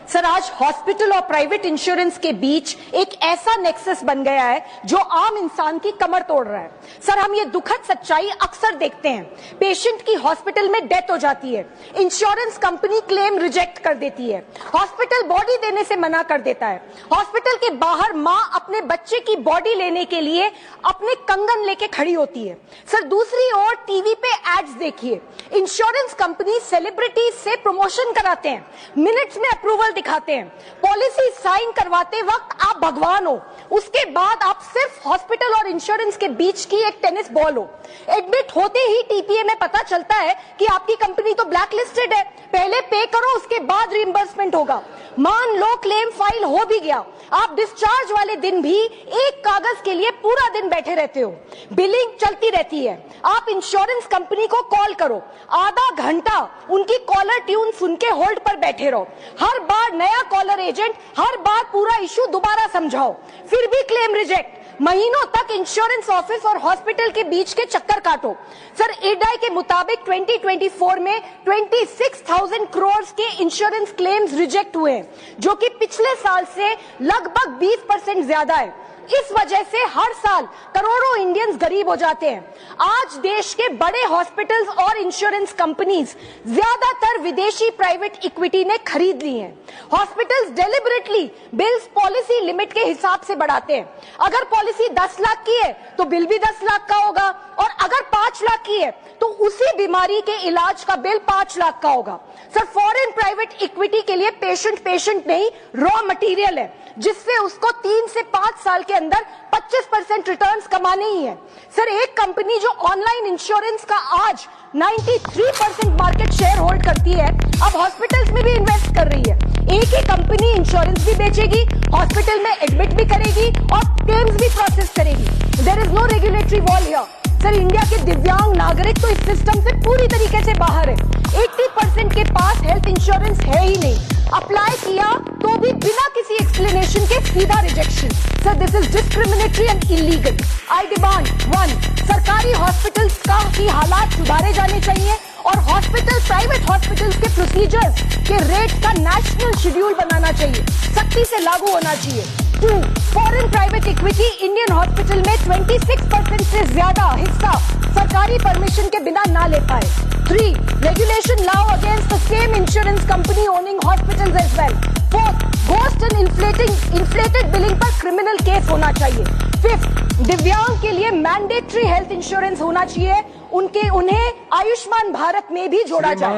Sir आज hospital और private insurance के बीच एक ऐसा नेक्सस बन गया है जो आम इंसान की कमर तोड़ रहा है। सर हम ये दुखद सच्चाई अक्सर देखते हैं, पेशेंट की हॉस्पिटल में डेथ हो जाती है, इंश्योरेंस कंपनी क्लेम रिजेक्ट कर देती है, हॉस्पिटल बॉडी देने से मना कर देता है, हॉस्पिटल के बाहर मां अपने बच्चे की बॉडी लेने के लिए अपने कंगन लेके खड़ी होती है। सर दूसरी ओर टीवी पे एड्स देखिए, इंश्योरेंस कंपनी सेलिब्रिटीज से प्रमोशन कराते हैं, मिनट्स में अप्रूवल दिखाते हैं, पॉलिसी साइन करवाते वक्त आप भगवान हो, उसके बाद आप सिर्फ हॉस्पिटल और इंश्योरेंस के बीच की एक टेनिस बॉल हो। एडमिट होते ही टीपीए में पता चलता है कि आपकी कंपनी तो ब्लैक लिस्टेड है, पहले पे करो उसके बाद रिइंबर्समेंट होगा। मान लो क्लेम फाइल हो भी गया, आप डिस्चार्ज वाले दिन भी एक कागज के लिए पूरा दिन बैठे रहते हो, बिलिंग चलती रहती है। आप इंश्योरेंस कंपनी को कॉल करो, आधा घंटा उनकी कॉलर ट्यून सुन के होल्ड पर बैठे रहो, हर बार नया कॉलर एजेंट, हर बार पूरा इशू दोबारा समझाओ, फिर भी क्लेम रिजेक्ट। महीनों तक इंश्योरेंस ऑफिस और हॉस्पिटल के बीच के चक्कर काटो। सर इरडाई के मुताबिक 2024 में 26,000 करोड़ के इंश्योरेंस क्लेम्स रिजेक्ट हुए हैं, जो कि पिछले साल से लगभग 20% ज्यादा है। इस वजह से हर साल करोड़ों इंडियंस गरीब हो जाते हैं। आज देश के बड़े हॉस्पिटल्स और इंश्योरेंस कंपनीज ज्यादातर विदेशी प्राइवेट इक्विटी ने खरीद ली हैं। Hospitals deliberately bills policy limit के हिसाब से बढ़ाते हैं। अगर पॉलिसी 10 लाख की है तो बिल भी 10 लाख का होगा, और अगर 5 लाख की है तो उसी बीमारी के इलाज का बिल 5 लाख का होगा। सर फॉरेन प्राइवेट इक्विटी के लिए पेशेंट नहीं, रॉ मटेरियल है, जिससे उसको 3 से 5 साल के अंदर 25% रिटर्न्स कमाने ही है। सर एक कंपनी जो ऑनलाइन इंश्योरेंस का आज 93% मार्केट शेयर होल्ड करती है, अब हॉस्पिटल्स में भी इन्वेस्ट कर रही है। एक ही कंपनी इंश्योरेंस भी बेचेगी, हॉस्पिटल में एडमिट भी करेगी और क्लेम्स भी प्रोसेस करेगी। There is no regulatory wall here. Sir India के दिव्यांग नागरिक तो इस सिस्टम से पूरी तरीके से बाहर है। 80% के पास हेल्थ इंश्योरेंस है ही नहीं, अप्लाई किया तो भी बिना किसी एक्सप्लेनेशन के सीधा rejection. Sir this is discriminatory and illegal. I demand 1, सरकारी हॉस्पिटल्स का की हालात सुधारे जाने चाहिए और प्राइवेट हॉस्पिटल्स के प्रोसीजर्स के रेट का नेशनल शेड्यूल बनाना चाहिए, सख्ती से लागू होना चाहिए। 2, foreign private equity Indian hospital में 26% से ज्यादा हिस्सा सरकारी परमिशन के बिना ना ले पाए। 3, regulation now against the same insurance company owning hospitals as well. 4, ghost and inflated billing पर क्रिमिनल केस होना चाहिए। 5, दिव्यांग के लिए मैंडेटरी हेल्थ इंश्योरेंस होना चाहिए, उन्हें आयुष्मान भारत में भी जोड़ा जाए।